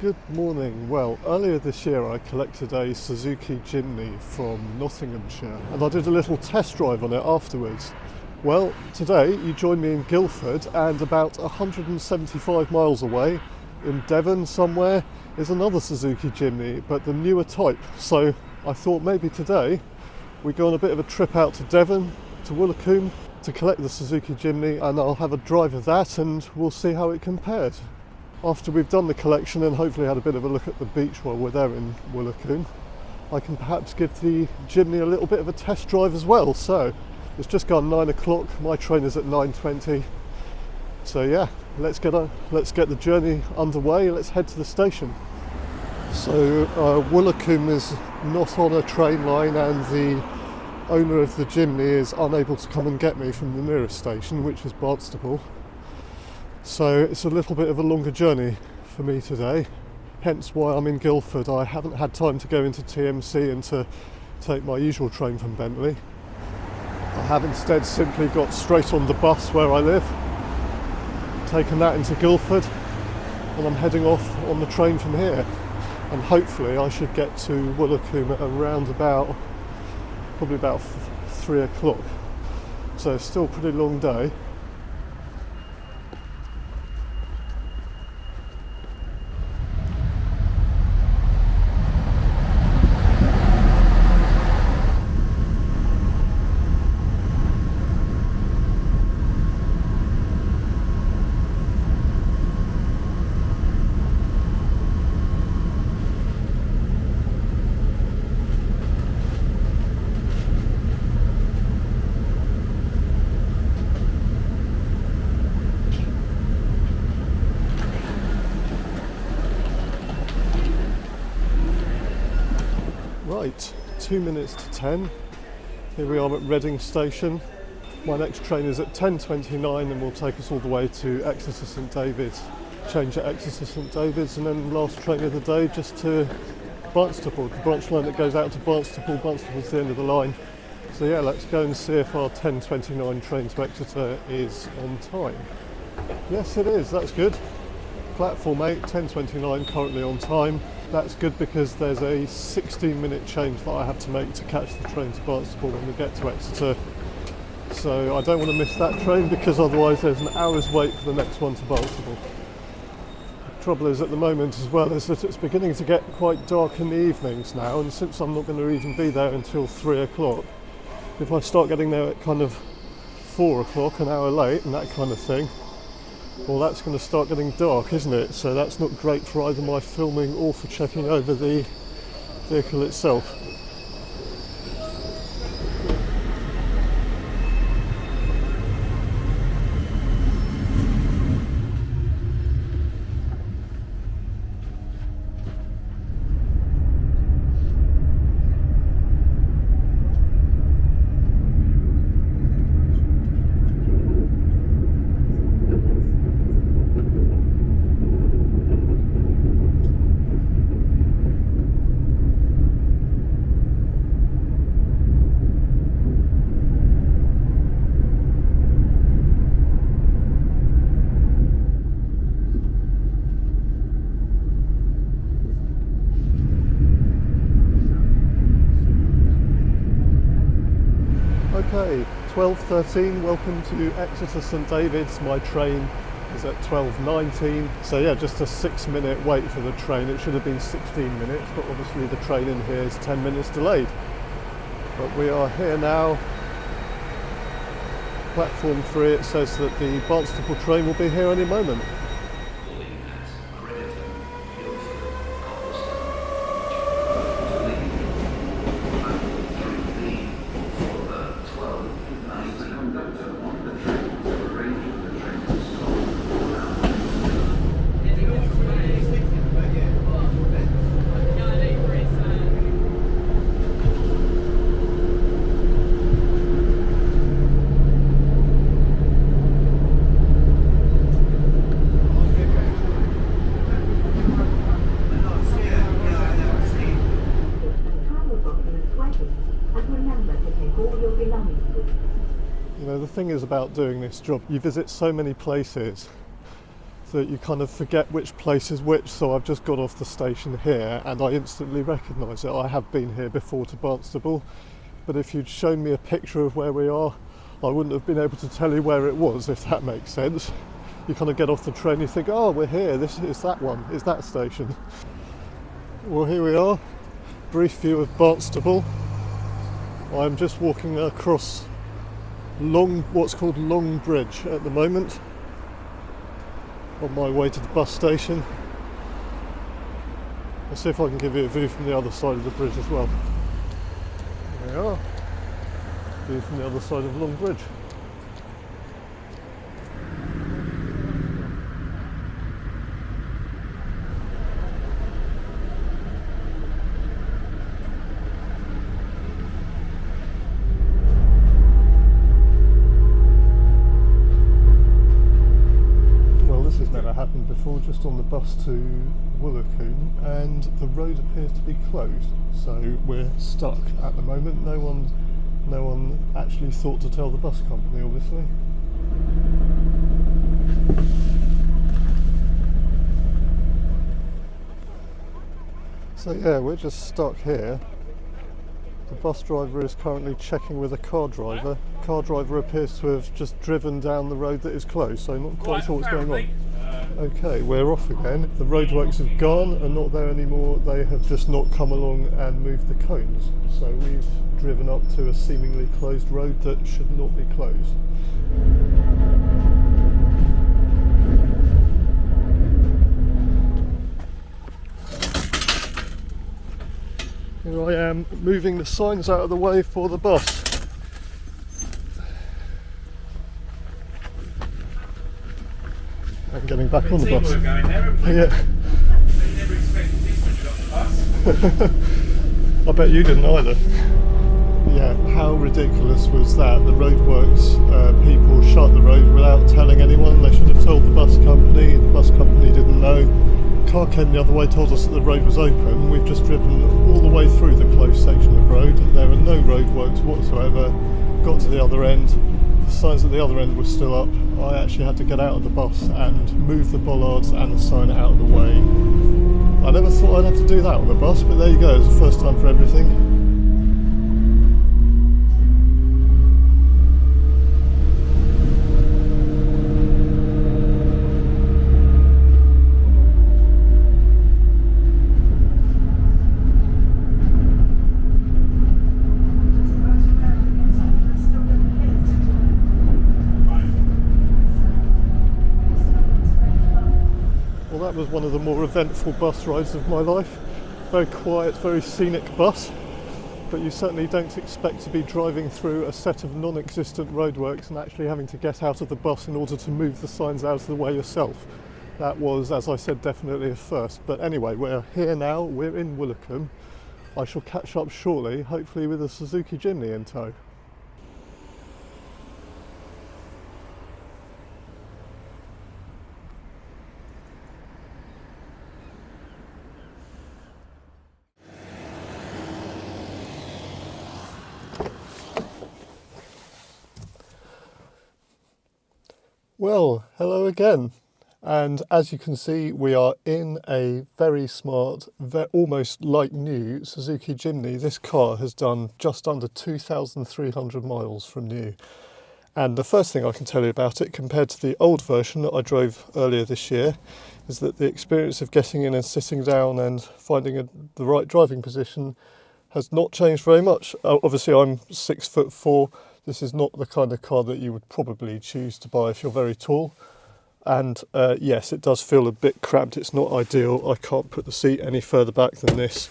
Good morning. Well, earlier this year I collected a Suzuki Jimny from Nottinghamshire and I did a little test drive on it afterwards. Well, today you join me in Guildford, and about 175 miles away in Devon somewhere is another Suzuki Jimny, but the newer type. So I thought maybe today we go on a bit of a trip out to Devon, to Woolacombe, to collect the Suzuki Jimny, and I'll have a drive of that and we'll see how it compares. After we've done the collection and hopefully had a bit of a look at the beach while we're there in Woolacombe, I can perhaps give the Jimny a little bit of a test drive as well. So it's just gone 9 o'clock, my train is at 9:20. So yeah, let's get the journey underway, let's head to the station. So Woolacombe is not on a train line and the owner of the Jimny is unable to come and get me from the nearest station, which is Barnstaple. So it's a little bit of a longer journey for me today, hence why I'm in Guildford. I haven't had time to go into TMC and to take my usual train from Bentley. I have instead simply got straight on the bus where I live, taken that into Guildford, and I'm heading off on the train from here. And hopefully I should get to Woolacombe at around probably about 3 o'clock. So still a pretty long day. Right, 2 minutes to 10. Here we are at Reading Station. My next train is at 10:29 and will take us all the way to Exeter St David's. Change at Exeter St David's, and then last train of the day just to Barnstaple, the branch line that goes out to Barnstaple. Barnstaple's the end of the line. So yeah, let's go and see if our 10:29 train to Exeter is on time. Yes, it is, that's good. Platform 8, 10:29, currently on time. That's good because there's a 16-minute change that I have to make to catch the train to Barnstaple when we get to Exeter. So I don't want to miss that train because otherwise there's an hour's wait for the next one to Barnstaple. The trouble is at the moment as well is that it's beginning to get quite dark in the evenings now, and since I'm not going to even be there until 3 o'clock, if I start getting there at kind of 4 o'clock, an hour late and that kind of thing, well, that's going to start getting dark, isn't it? So that's not great for either my filming or for checking over the vehicle itself. Okay, 12:13, welcome to Exeter St David's. My train is at 12:19, so yeah, just a 6-minute wait for the train. It should have been 16 minutes, but obviously the train in here is 10 minutes delayed. But we are here now. Platform 3, it says that the Barnstaple train will be here any moment. You know, the thing is about doing this job, you visit so many places that you kind of forget which place is which. So I've just got off the station here and I instantly recognise it. I have been here before to Barnstable, but if you'd shown me a picture of where we are, I wouldn't have been able to tell you where it was, if that makes sense. You kind of get off the train, you think, oh, we're here, this is that one, is that station. Well, here we are, brief view of Barnstable. I'm just walking across what's called Long Bridge at the moment, on my way to the bus station. I'll see if I can give you a view from the other side of the bridge as well. There we are, view from the other side of Long Bridge. Before, just on the bus to Woolacombe, and the road appears to be closed, so we're stuck at the moment. No one actually thought to tell the bus company, obviously. So yeah, we're just stuck here. The bus driver is currently checking with a car driver. Car driver appears to have just driven down the road that is closed, so I'm not quite sure what's going on. Okay, we're off again. The Roadworks have gone and not there anymore. They have just not come along and moved the cones. So we've driven up to a seemingly closed road that should not be closed. Here I am moving the signs out of the way for the bus. And getting back on the bus. Yeah. I bet you didn't either. Yeah, how ridiculous was that? The Roadworks people shut the road without telling anyone. They should have told the bus company. The bus company didn't know. Car came the other way, told us that the road was open. We've just driven all the way through the closed section of road. There are no roadworks whatsoever. Got to the other end. The signs at the other end were still up. I actually had to get out of the bus and move the bollards and the sign out of the way. I never thought I'd have to do that on the bus, but there you go, it's the first time for everything. That was one of the more eventful bus rides of my life. Very quiet, very scenic bus, but you certainly don't expect to be driving through a set of non-existent roadworks and actually having to get out of the bus in order to move the signs out of the way yourself. That was, as I said, definitely a first. But anyway, we're here now, we're in Woolacombe. I shall catch up shortly, hopefully with a Suzuki Jimny in tow. Well, hello again, and as you can see we are in a very smart, almost like new Suzuki Jimny. This car has done just under 2,300 miles from new, and the first thing I can tell you about it compared to the old version that I drove earlier this year is that the experience of getting in and sitting down and finding the right driving position has not changed very much. Obviously I'm 6'4". This is not the kind of car that you would probably choose to buy if you're very tall. And yes, it does feel a bit cramped. It's not ideal. I can't put the seat any further back than this.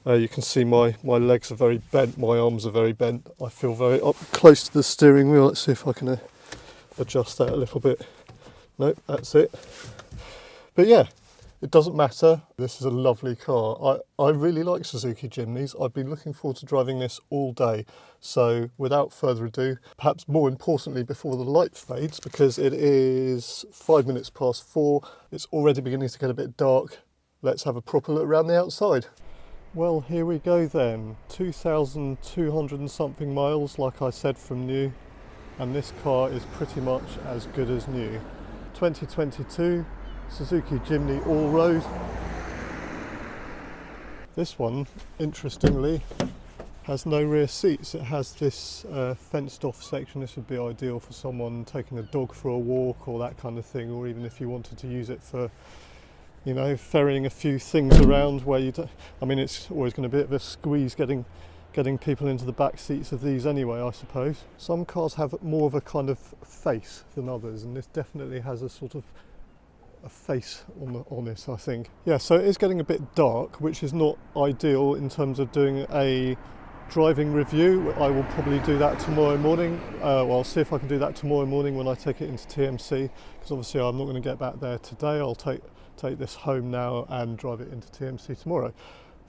You can see my legs are very bent, my arms are very bent. I feel very up close to the steering wheel. Let's see if I can adjust that a little bit. Nope, that's it. But yeah, it doesn't matter. This is a lovely car. I really like Suzuki Jimnys. I've been looking forward to driving this all day. So without further ado, perhaps more importantly before the light fades, because it is 5 minutes past 4, it's already beginning to get a bit dark. Let's have a proper look around the outside. Well, here we go then. 2,200 and something miles, like I said, from new. And this car is pretty much as good as new. 2022. Suzuki Jimny All-Road. This one, interestingly, has no rear seats. It has this fenced off section. This would be ideal for someone taking a dog for a walk or that kind of thing, or even if you wanted to use it for, you know, ferrying a few things around where you don't, I mean, it's always going to be a bit of a squeeze getting people into the back seats of these anyway, I suppose. Some cars have more of a kind of face than others, and this definitely has a sort of a face on it, I think. Yeah, so it is getting a bit dark, which is not ideal in terms of doing a driving review. I will probably do that tomorrow morning. Well, I'll see if I can do that tomorrow morning when I take it into TMC, because obviously I'm not going to get back there today. I'll take this home now and drive it into TMC tomorrow.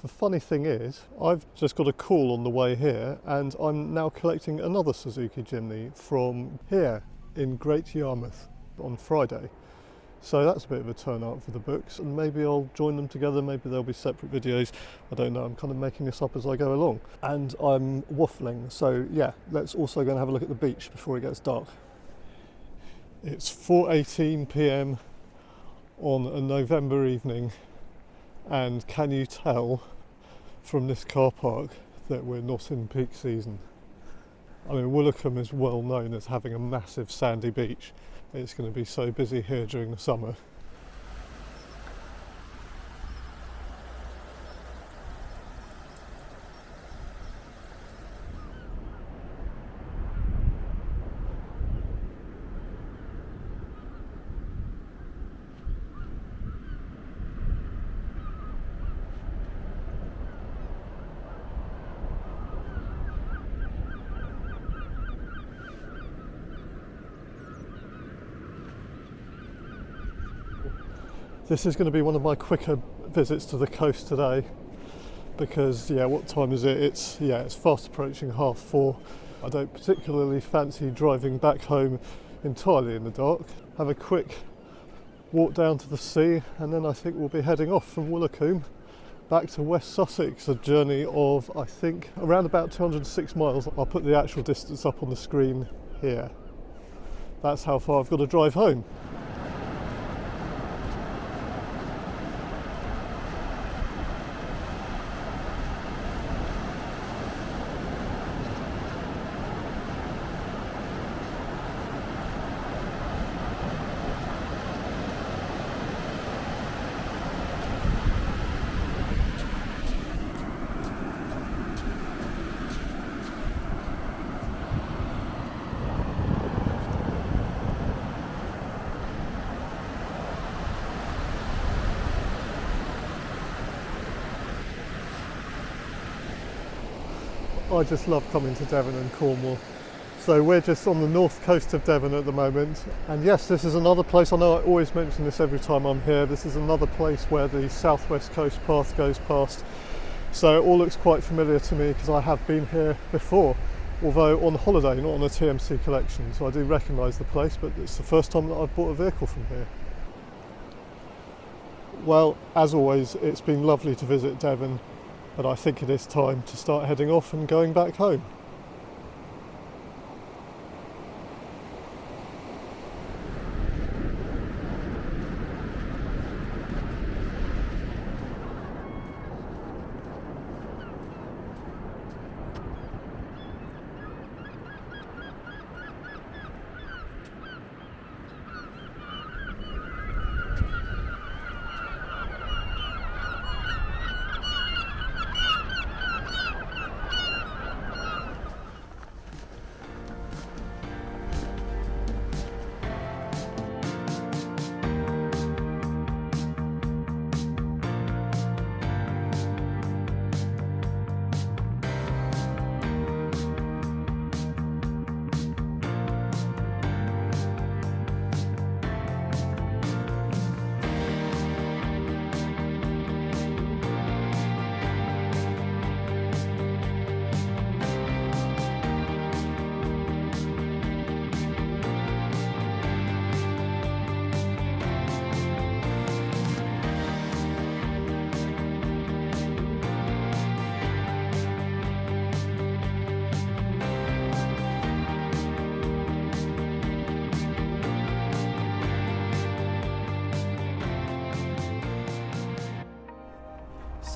The funny thing is, I've just got a call on the way here, and I'm now collecting another Suzuki Jimny from here in Great Yarmouth on Friday. So that's a bit of a turn out for the books, and maybe I'll join them together, maybe there'll be separate videos, I don't know, I'm kind of making this up as I go along. And I'm waffling, so yeah, let's also go and have a look at the beach before it gets dark. It's 4:18 p.m. on a November evening, and can you tell from this car park that we're not in peak season? I mean, Woolacombe is well known as having a massive sandy beach. It's going to be so busy here during the summer. This is going to be one of my quicker visits to the coast today, because yeah, what time is it? It's fast approaching 4:30. I don't particularly fancy driving back home entirely in the dark. Have a quick walk down to the sea, and then I think we'll be heading off from Woolacombe back to West Sussex, a journey of, I think, around about 206 miles. I'll put the actual distance up on the screen here. That's how far I've got to drive home. I just love coming to Devon and Cornwall. So we're just on the north coast of Devon at the moment, and yes, this is another place, I know I always mention this every time I'm here, this is another place where the southwest coast path goes past, so it all looks quite familiar to me because I have been here before, although on holiday, not on a TMC collection, so I do recognise the place, but it's the first time that I've bought a vehicle from here. Well, as always, it's been lovely to visit Devon, but I think it is time to start heading off and going back home.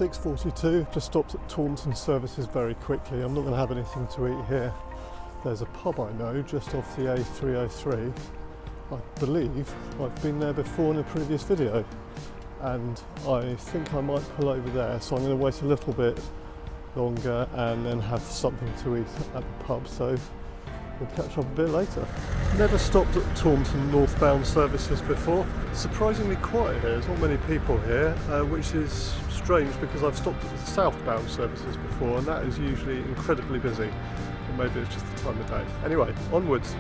6:42, just stopped at Taunton Services very quickly. I'm not going to have anything to eat here. There's a pub I know just off the A303. I believe I've been there before in a previous video, and I think I might pull over there, so I'm going to wait a little bit longer and then have something to eat at the pub, so we'll catch up a bit later. Never stopped at Taunton northbound services before. Surprisingly quiet here, there's not many people here, which is strange because I've stopped at the southbound services before and that is usually incredibly busy. Or maybe it's just the time of day. Anyway, onwards.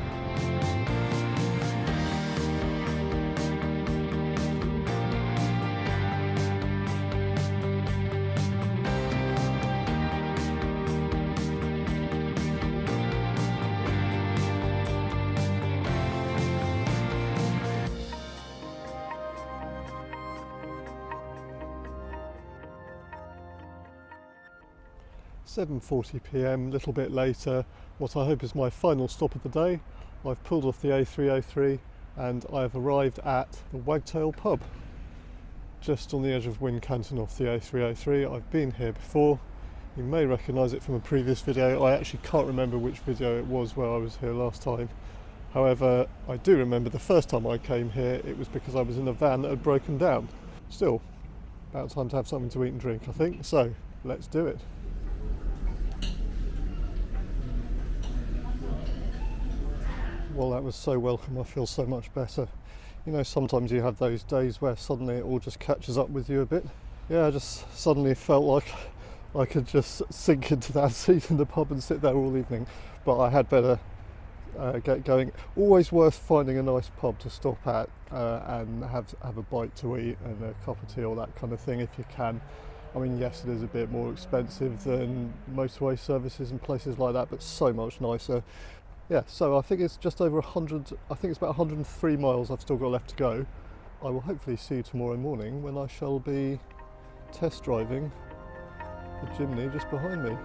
(7:40 p.m, a little bit later, what I hope is my final stop of the day. I've pulled off the A303 and I have arrived at the Wagtail pub, just on the edge of Wincanton off the A303. I've been here before, you may recognise it from a previous video. I actually can't remember which video it was where I was here last time. However, I do remember the first time I came here, it was because I was in a van that had broken down. Still, about time to have something to eat and drink, I think, so let's do it. Well, that was so welcome, I feel so much better. You know, sometimes you have those days where suddenly it all just catches up with you a bit. Yeah, I just suddenly felt like I could just sink into that seat in the pub and sit there all evening. But I had better get going. Always worth finding a nice pub to stop at and have a bite to eat and a cup of tea or that kind of thing if you can. I mean, yes, it is a bit more expensive than motorway services and places like that, but so much nicer. Yeah, so I think it's just over 100, I think it's about 103 miles I've still got left to go. I will hopefully see you tomorrow morning when I shall be test driving the Jimny just behind me.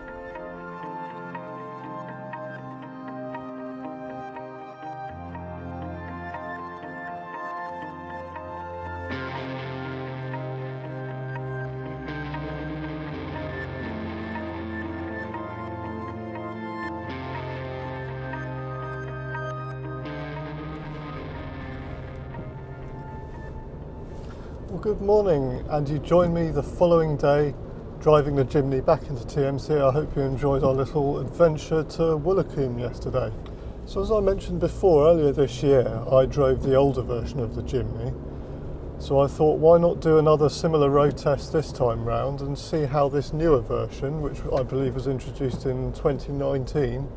Well, good morning, and you join me the following day driving the Jimny back into TMC. I hope you enjoyed our little adventure to Woolacombe yesterday. So as I mentioned before, earlier this year I drove the older version of the Jimny, so I thought why not do another similar road test this time round and see how this newer version, which I believe was introduced in 2019,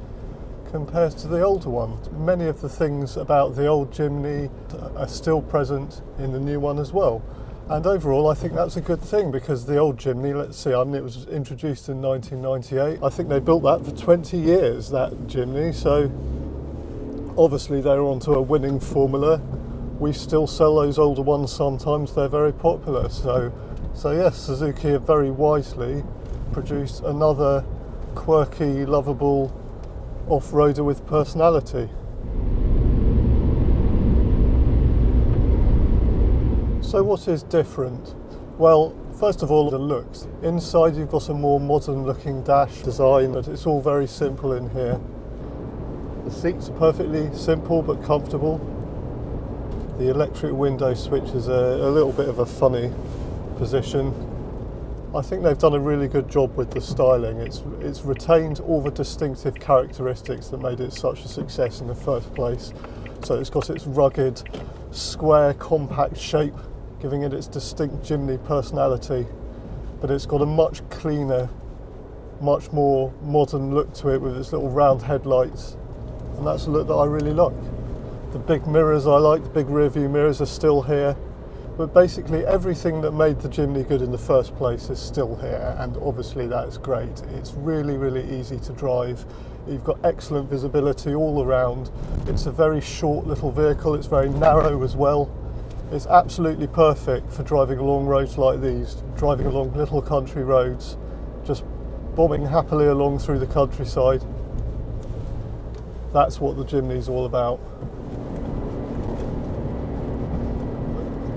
compares to the older one. Many of the things about the old Jimny are still present in the new one as well. And overall, I think that's a good thing because the old Jimny, let's see, I mean, it was introduced in 1998. I think they built that for 20 years, that Jimny. So obviously they're onto a winning formula. We still sell those older ones sometimes. They're very popular. So yes, Suzuki have very wisely produced another quirky, lovable off-roader with personality. So what is different? Well, first of all, the looks. Inside you've got a more modern looking dash design, but it's all very simple in here. The seats are perfectly simple but comfortable. The electric window switch is a little bit of a funny position. I think they've done a really good job with the styling. It's retained all the distinctive characteristics that made it such a success in the first place. So it's got its rugged, square, compact shape, giving it its distinct Jimny personality, but it's got a much cleaner, much more modern look to it with its little round headlights, and that's a look that I really like. The big mirrors I like, the big rear view mirrors are still here, but basically everything that made the Jimny good in the first place is still here, and obviously that's great. It's really, really easy to drive. You've got excellent visibility all around. It's a very short little vehicle, it's very narrow as well. It's absolutely perfect for driving along roads like these, driving along little country roads, just bobbing happily along through the countryside. That's what the Jimny's all about.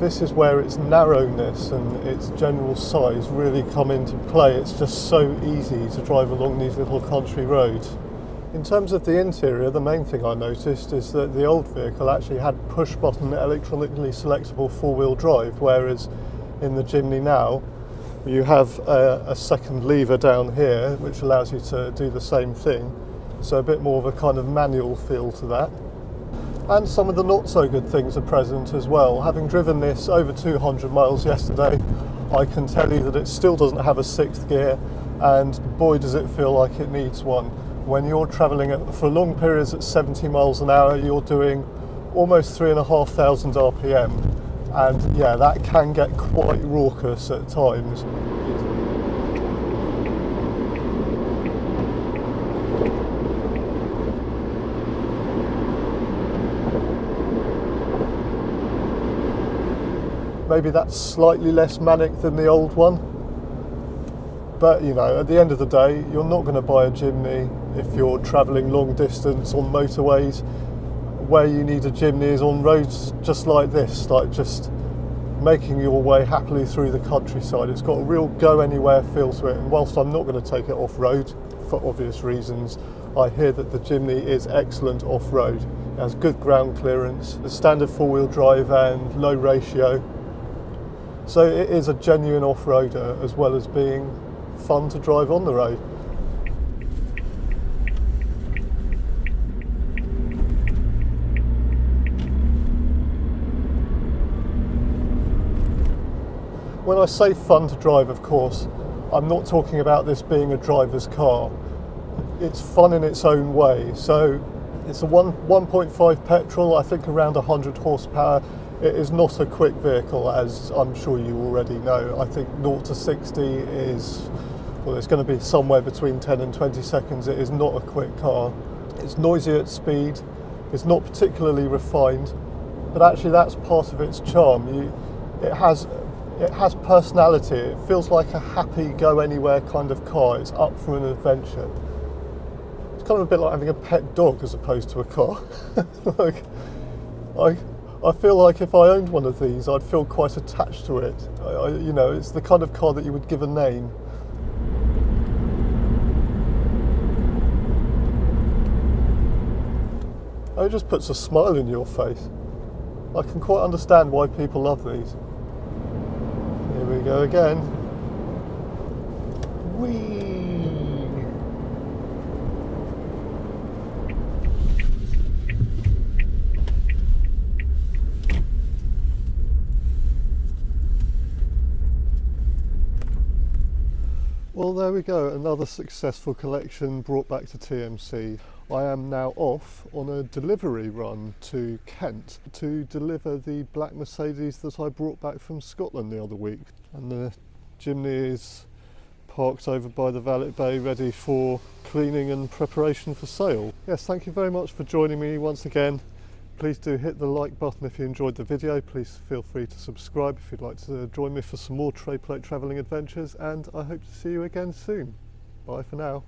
This is where its narrowness and its general size really come into play. It's just so easy to drive along these little country roads. In terms of the interior, the main thing I noticed is that the old vehicle actually had push-button electronically selectable four-wheel drive, whereas in the Jimny now you have a second lever down here which allows you to do the same thing, so a bit more of a kind of manual feel to that. And some of the not so good things are present as well. Having driven this over 200 miles yesterday, I can tell you that it still doesn't have a sixth gear, and boy does it feel like it needs one. When you're travelling for long periods at 70 miles an hour, you're doing almost 3,500 RPM, and yeah, that can get quite raucous at times. Maybe that's slightly less manic than the old one, but you know, at the end of the day, you're not going to buy a Jimny if you're travelling long distance on motorways. Where you need a Jimny is on roads just like this, like just making your way happily through the countryside. It's got a real go anywhere feel to it, and whilst I'm not going to take it off road for obvious reasons, I hear that the Jimny is excellent off road. It has good ground clearance, the standard four-wheel drive and low ratio. So it is a genuine off-roader as well as being fun to drive on the road. When I say fun to drive, of course, I'm not talking about this being a driver's car. It's fun in its own way. So it's a 1.5 petrol, I think around 100 horsepower. It is not a quick vehicle, as I'm sure you already know. I think 0 to 60 is, well, it's going to be somewhere between 10 and 20 seconds. It is not a quick car. It's noisy at speed. It's not particularly refined, but actually that's part of its charm. It has personality. It feels like a happy, go-anywhere kind of car. It's up for an adventure. It's kind of a bit like having a pet dog as opposed to a car. Like, I feel like if I owned one of these, I'd feel quite attached to it. You know, it's the kind of car that you would give a name. It just puts a smile in your face. I can quite understand why people love these. Here we go again. Whee! Well, there we go, another successful collection brought back to TMC. I am now off on a delivery run to Kent to deliver the black Mercedes that I brought back from Scotland the other week. And the Jimny is parked over by the valet bay, ready for cleaning and preparation for sale. Yes, thank you very much for joining me once again. Please do hit the like button if you enjoyed the video. Please feel free to subscribe if you'd like to join me for some more trade plate travelling adventures, and I hope to see you again soon. Bye for now.